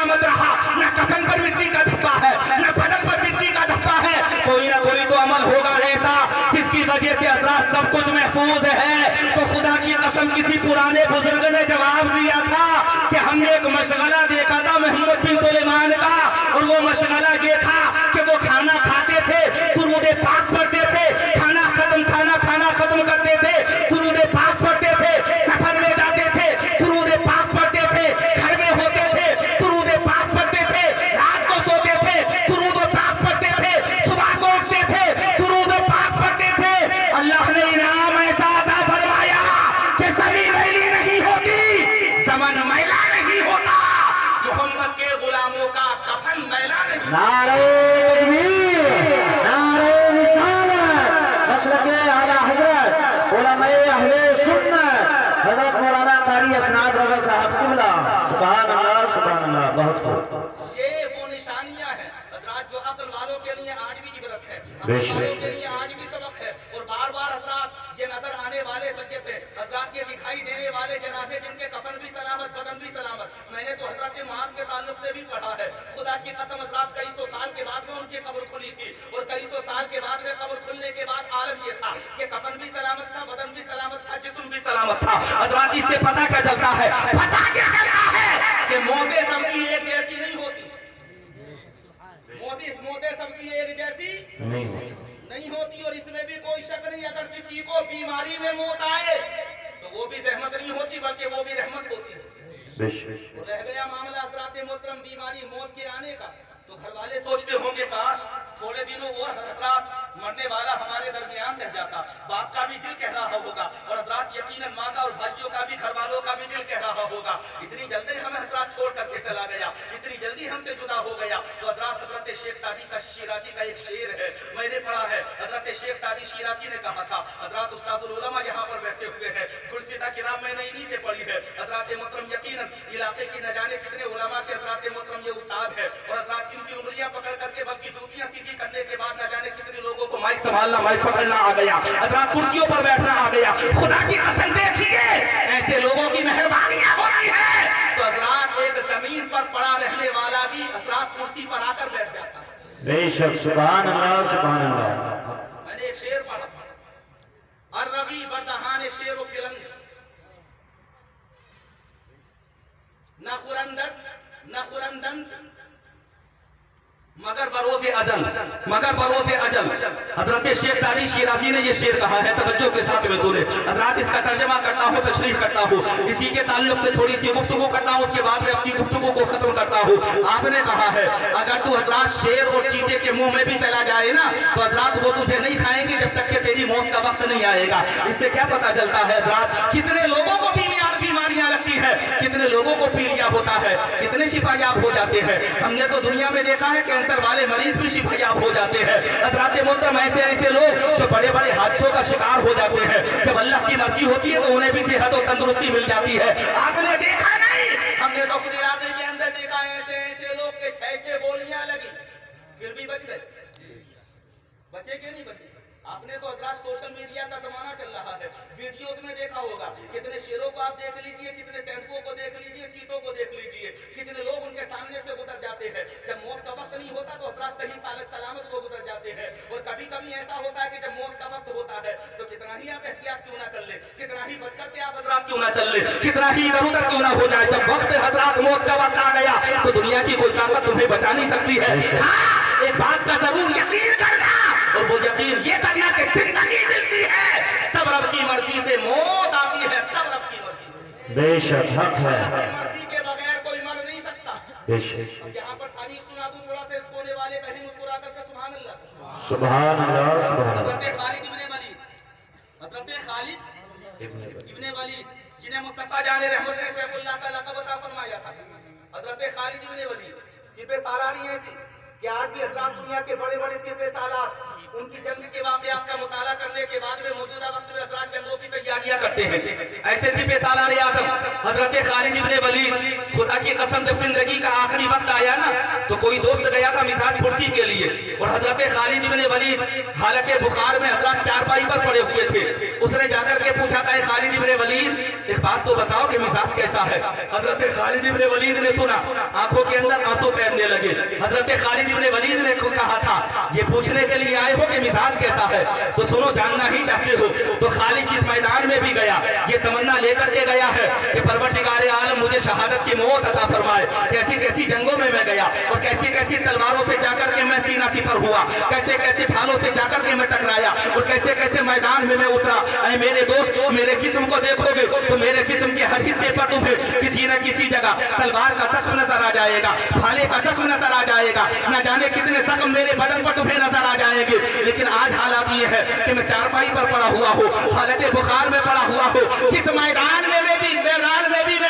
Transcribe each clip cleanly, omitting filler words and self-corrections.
सलामत रहा, न कफन पर मिट्टी का धब्बा है, न बदन पर मिट्टी का धब्बा है। कोई ना कोई तो अमल होगा ऐसा जिसकी वजह से हजरात सब कुछ महफूज है। तो खुदा की कसम किसी पुराने बुजुर्ग ने जवाब दिया था कि हमने एक मशगला देखा था मोहम्मद बिन सुलेमान का, और वो मशगला ये था कि वो खाना खाते थे, दुरूद पाक पढ़ते थे, खाना खत्म करते थे, दुरूद पाक पढ़ते थे, सफर में जाते थे, दुरूद पाक पढ़ते थे, घर में होते थे, दुरूद पाक पढ़ते थे, रात को सोते थे, दुरूद पाक पढ़ते थे, सुबह को उठते थे, दुरूद पाक पढ़ते थे। अल्लाह ने इनाम ऐसा अता फरमाया कि सभी मैली नहीं होती, ज़मन मैला नहीं होता, मोहम्मद के गुलामों का कफन मैला नहीं। नारे तकबीर, नारे रिसालत, मसलके आला हजरत उलमाए अहले सुन्नत हजरत मौलाना कारी असनाद रज़ा साहब क़िबला। सुभान अल्लाह, बहुत खूब। ये वो निशानियां हैं हजरात जो अक्ल वालों के लिए आज भी इबरत है, बेशक। अक्ल वालों के लिए आज भी सबक है। और बार बार हजरात ये नजर आने वाले बच्चे थे, हजरात ये दिखाई देने वाले जनाजे जिनके कफन भी सलामत, बदन भी सलामत। मैंने तो हजरत मुआज के ताल्लुक से भी पढ़ा है, खुदा की कसम हजरात कई सौ साल के बाद में उनकी कब्र खुली थी, और कई सौ साल के बाद में कब्र खुलने के बाद आलम ये था कि कफन भी सलामत था, बदन भी सलामत था, जिस्म भी सलामत था। हजरात इससे पता क्या चलता है? पता क्या चलता है कि मौतें सबकी एक जैसी नहीं होती, मौतें सबकी एक जैसी नहीं होती। और इसमें भी कोई शक नहीं, अगर किसी को बीमारी में मौत आए तो वो भी रहमत नहीं होती, बल्कि वो भी रहमत होती है। रह गया मामला हजरात मोहतरम बीमारी मौत के आने का, तो घर वाले सोचते होंगे काश थोड़े दिनों और हजरात मरने वाला हमारे दरमियान रह जाता। बाप का भी दिल कह रहा होगा, और हजरात यकीनन माँ का और भाइयों का भी, घर वालों का भी दिल कह रहा होगा, इतनी जल्दी हमें हजरात छोड़ करके चला गया, इतनी जल्दी हमसे जुदा हो गया। तो हजरत शेख सादी का शिराजी का एक शेर है, मैंने पढ़ा है। हजरत शेख सादी शिराजी ने कहा था, हजरात उस्ताजुल उलमा यहाँ पर बैठे हुए हैं, गुलसिदा किताब मैंने इन्हीं से पढ़ी है। हजरात मोहतरम यकीनन इलाके की न जाने कितने उलमा के हजरात मोहतरम ये उस्ताद है, और हजरात इनकी उंगलियां पकड़ करके बल्कि जूतियां सीधी करने के बाद न जाने कितने लोगों को माइक संभालना, माइक पकड़ना आ गया, हजरात कुर्सियों पर बैठना आ गया। खुदा की कसम देखिए ऐसे लोगों की मेहरबानियां हो रही है, तो हजरात एक जमीन पर पड़ा रहने वाला भी हजरात कुर्सी पर आकर बैठ जाता है। बेशक, सुभान अल्लाह, सुभान अल्लाह। मैंने एक शेर पढ़ा, अर्रबी बरदहान शेर बिलंद न खुरंदंत मगर बरोज़े अजल। हजरत शेख सादी शिराजी ने ये शेर कहा है, तवज्जो के साथ में सुने हजरात। इसका तर्जमा करता हूँ, तशरीह करता हूँ, इसी के ताल्लुक से थोड़ी सी गुफ्तगू करता हूँ, उसके बाद में अपनी गुफ्तगू को खत्म करता हूँ। आपने कहा है अगर तू हजरात शेर और चीते के मुंह में भी चला जाए ना, तो हजरात वो तुझे नहीं खाएंगे जब तक कि तेरी मौत का वक्त नहीं आएगा। इससे क्या पता चलता है हजरात, कितने लोगों को बीमारियां लगती है, कितने लोगों को पीलिया होता है, कितने शिफायाब हो जाते हैं। हमने तो दुनिया में देखा है कैंसर वाले मरीज भी शिफायाब हो जाते हैं। हजरात मोहतरम ऐसे लोग जो बड़े बड़े हादसों का शिकार हो जाते हैं, जब अल्लाह की मर्जी होती है तो उन्हें भी सेहत और तंदुरुस्ती मिल जाती है। आपने देखा नहीं, हमने तो खुद इलाके के अंदर देखा ऐसे लोग के 6 गोलियां लगी फिर भी बच गए। बचे के नहीं बचे? आपने तो हजरात सोशल मीडिया का जमाना चल रहा है, वीडियोस में देखा होगा, कितने शेरों को आप देख लीजिए, कितने तेंदुओं को देख लीजिए, चीतों को देख लीजिए, कितने लोग उनके सामने से गुजर जाते हैं। जब मौत का वक्त नहीं होता तो हजरात सही सलामत वो गुजर जाते हैं। और कभी कभी ऐसा होता है कि जब मौत का वक्त होता है तो कितना ही आप एहतियात क्यों ना कर ले, कितना ही बच करके आप हजरात क्यों ना चल ले, कितना ही इधर उधर क्यों ना हो जाए, जब वक्त हजरात मौत का वक्त आ गया तो दुनिया की कोई ताकत तुम्हें बचा नहीं सकती है। हाँ, एक बात का जरूर यकीन करना, और वो यकीन ये करना कि जिंदगी मिलती है तब रब की मर्जी से, मौत आती है तब रब की मर्जी से। बेशक हक है, मर्जी के बगैर कोई मर नहीं सकता। बेशक। यहाँ पर तारीख सुना दूं थोड़ा सा, इसकोने वाले कहीं मुस्कुरा करके सुभान अल्लाह, सुभान अल्लाह, सुभान अल्लाह। हजरत खालिद इब्ने वलीद जिन्हें मुस्तफा जाने रहमत ने सैफुल्लाह का लक़ब अता फरमाया था, हजरत खालिद इब्ने वलीद सिपह सालार ऐसी कि आज भी हजरात दुनिया के बड़े बड़े सिपह सालार उनकी जंग के वाक़यात का मुताला करने के बाद में मौजूदा वक्त में हजरात जंगों की तैयारियां करते हैं। ऐसे सिपह सालार आज़म हजरत खालिद इब्ने वलीद, खुदा की कसम जब जिंदगी का आखिरी वक्त आया ना तो कोई दोस्त गया था मिजाज पुरसी के लिए, और हजरत खालिद इब्ने वलीद हालत बुखार में हजरात चारपाई पर पड़े हुए थे। उसने जाकर के पूछा था खालिद इब्ने वलीद, एक बात तो बताओ कि मिजाज कैसा है। हजरत खालिद इब्ने वलीद ने सुना, आंखों के अंदर आंसू तैरने लगे। हजरत खालिद इब्ने वलीद ने कहा था, ये पूछने के लिए आए हो कि मिजाज कैसा है, तो सुनो, जानना ही चाहते हो तो खालिद जिस मैदान में भी गया ये तमन्ना लेकर के गया है कि परवरदिगार आलम मुझे शहादत की मौत अता फरमाए। कैसी कैसी जंगों में मैं गया और कैसी कैसी तलवारों से जाकर के मैं सीना सिपर हुआ, कैसे कैसे भालों से जाकर के मैं टकराया और कैसे कैसे मैदान में मैं उतरा। ऐ मेरे दोस्त, मेरे जिस्म को देखोगे तो मेरे जिस्म के हर हिस्से पर तुम्हें किसी न किसी जगह तलवार का जख्म नजर आ जाएगा, भाले का जख्म नजर आ जाएगा, न जाने कितने जख्म मेरे बदन पर तुम्हें नजर आ जाएंगे। लेकिन आज हालात ये है कि मैं चारपाई पर पड़ा हुआ हूँ, हालत बुखार में पड़ा हुआ हूँ। जिस मैदान में मैं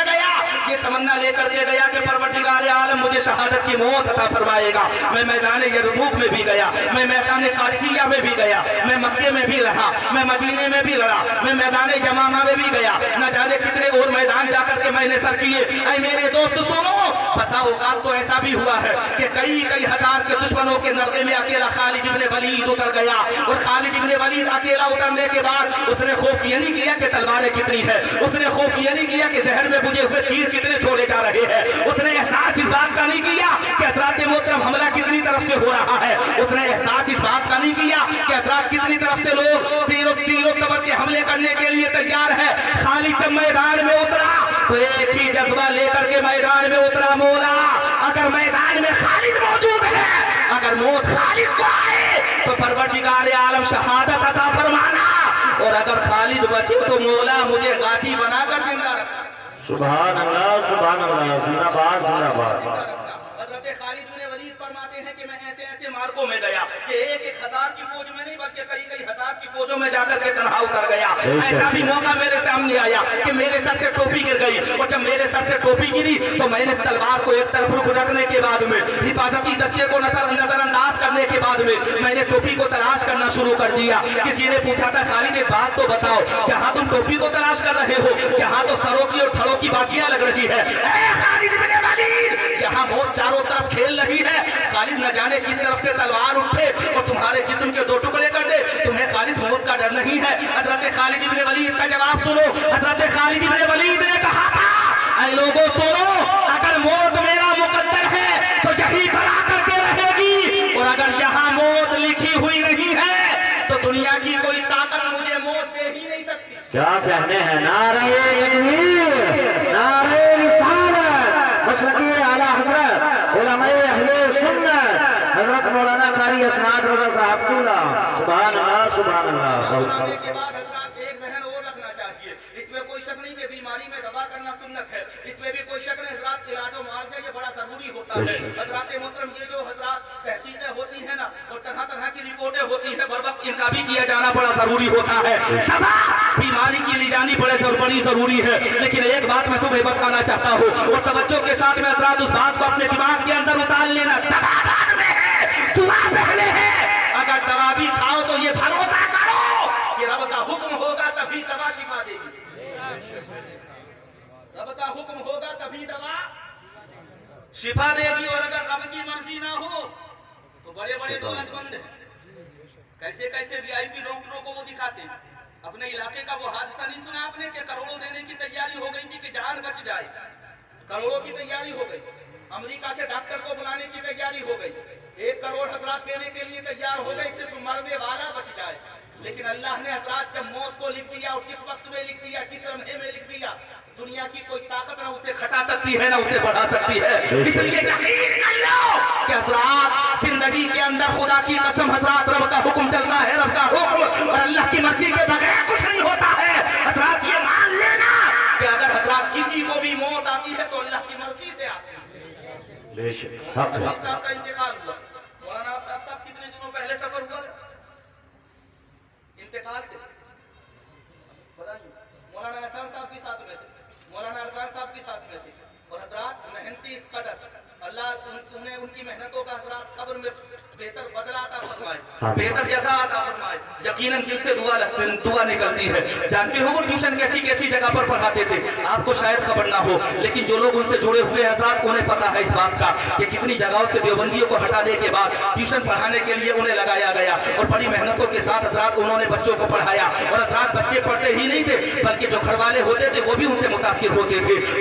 गया ये तमन्ना लेकर के गया कि परवरदिगार आलम मुझे शहादत की मौत अता फरमाएगा। मैं मैदान यरमूक में भी गया, मैं मैदान कादसिया में भी गया, मैं मक्के में भी लड़ा, मैं मदीने में भी लड़ा, मैं मैदान जमामा में भी गया, न जाने कितने और मैदान जाकर के मैंने सर किए। ऐ मेरे दोस्त सुनो, बसा औकात तो ऐसा भी हुआ है कि कई कई हजार के दुश्मनों के नरके में अकेला खालिद इब्ने वलीद उतर गया और खालिद इब्ने वलीद अकेला उतरने के बाद उसने खौफ ये नहीं किया कि तलवारें कितनी है, उसने खौफ ये नहीं किया कि जहर में बुझे हुए तीर कितने छोड़े जा रहे हैं, उसने एहसास इस बात का नहीं किया कि हज़रात मोहतरम हमला कितनी तरफ से हो रहा है, उसने एहसास इस बात का नहीं किया कि हज़रात कितनी तरफ से लोग तीरों तबर के हमले करने के लिए तैयार है। खालिद जब मैदान में उतरा तो एक ही जज्बा लेकर के मैदान में उतरा, मौला अगर मैदान में खालिद मौजूद है, अगर मौत खालिद को आए तो परवरदिगार आलम शहादत अता फरमाना, और अगर खालिद बचे तो मौला मुझे गाजी बनाकर जिंदा रखना। सुभान अल्लाह, सुभान अल्लाह, जिंदाबाद जिंदाबाद। हज़रत खालिद इब्ने वलीद फरमाते हैं कि मैं ऐसे ऐसे मार्गों में गया कि एक एक हजार की फौज में नहीं बल्कि कई कई हजार की फौजों में जाकर के तन्हा उतर गया। ऐसा भी मौका मेरे सामने आया कि मेरे सर से टोपी गिर गई, और जब मेरे सर से टोपी गिरी तो मैंने तलवार को एक तरफ रुक रखने के बाद में, हिफाजती दस्ते को नजरअंदाज करने के बाद में मैंने टोपी को तलाश करना शुरू कर दिया। किसी ने पूछा था, खालिद एक बात तो बताओ, जहां तुम टोपी को तलाश कर रहे हो जहां तो सरों की और थड़ों की बाजियां लग रही है, खालिद इब्ने वलीद जहां मौत चारों तरफ खेल रही है, खालिद न जाने किस तरफ से तलवार उठे और तुम्हारे जिस्म के दो टुकड़े कर दे, तुम्हें खालिद मौत का डर नहीं है। हज़रत खालिद इब्ने वलीद का जवाब सुनो। हज़रत खालिद इब्ने वलीद ने कहा था, ऐ लोगों सुनो, अगर मौत मेरा मुकद्दर है तो यहीं पर आकर के रहेगी, और अगर यहाँ मौत लिखी हुई नहीं है तो दुनिया की कोई ताकत मुझे मौत दे ही नहीं सकती। क्या कहने हैं, नारे तकबीर, नारे रिसालत, मसलकी आला हजरत उलमाए अहले सुन्नत हजरत मौलाना कारी असनाद रजा साहब किबला। सुभान अल्लाह, सुभान अल्लाह। के बाद हजरत एक जहन और रखना चाहिए, इसमें कोई शक नहीं कि बीमारी में दवा करना सुन्नत है, इसमें भी कोई शक नहीं हजरत इलाज और मुआवजा ये बड़ा जरूरी होता है। हजरत मोहतरम ये जो हजरत तहकीकें होती है ना और तरह तरह की रिपोर्टें होती है, बर वक्त इनका भी किया जाना बड़ा जरूरी होता है। दवा बीमारी की ली जानी बड़ी जरूरी है, लेकिन एक बात मैं तुम्हें बताना चाहता हूँ और तवज्जो के साथ में हजरत उस बात को अपने दिमाग के अंदर उतार लेना, दवा बाद में है, दुआ पहले है। अगर दवा भी खाओ तो ये भरोसा करो कि रब का हुक्म होगा तभी दवा शिफा देगी, रब का हुक्म होगा तभी दवा शिफा देगी, और अगर रब की मर्जी ना हो तो बड़े बड़े दौलतमंद हैं, कैसे कैसे वीआईपी डॉक्टरों को वो दिखाते हैं। अपने इलाके का वो हादसा नहीं सुना आपने कि करोड़ों देने की तैयारी हो गई थी कि जान बच जाए, करोड़ों की तैयारी हो गई, अमेरिका से डॉक्टर को बुलाने की तैयारी हो गई, 1 करोड़ हजरात देने के लिए तैयार हो गए सिर्फ मरने वाला बच जाए। लेकिन अल्लाह ने हजरात जब मौत को लिख दिया और जिस वक्त में लिख दिया, जिस लम्हे में लिख दिया, दुनिया की कोई ताकत ना उसे घटा सकती है ना उसे बढ़ा सकती है। इसलिए यकीन कर लो कि हजरात जिंदगी के अंदर खुदा की कसम हजरात रब का हुक्म चलता है, रब का हुक्म और अल्लाह की मर्जी के बगैर कुछ नहीं होता है। हजरात ये मान लेना कि अगर हजरात किसी को भी मौत आती है तो अल्लाह की मर्जी से आती है। साहब का इंतकाल हुआ, मौलाना आफ्ताब साहब कितने दिनों पहले सफर हुआ था इंतकाल से, मौलाना एहसान साहब भी साथ में थे, मौलाना अरकान साहब भी साथ में थे, और हजरात मेहनती इस कदर अल्लाह उन्हें उनकी मेहनतों का हजरात कब्र में बेहतर बदला अता फरमाए, बेहतर जज़ा अता फरमाए। यकीनन दिल से दुआ निकलती है। जानते हो वो ट्यूशन कैसी कैसी जगह पर पढ़ाते थे, आपको शायद खबर ना हो, लेकिन जो लोग उनसे जुड़े हुए हैं हजरात उन्हें पता है इस बात का कि कितनी जगहों से देवबंदियों को हटाने के बाद ट्यूशन पढ़ाने के लिए उन्हें लगाया गया और बड़ी मेहनतों के साथ हजरात उन्होंने बच्चों को पढ़ाया। और हजरात बच्चे पढ़ते ही नहीं थे बल्कि जो घर वाले होते थे वो भी उनसे मुतासिर होते थे।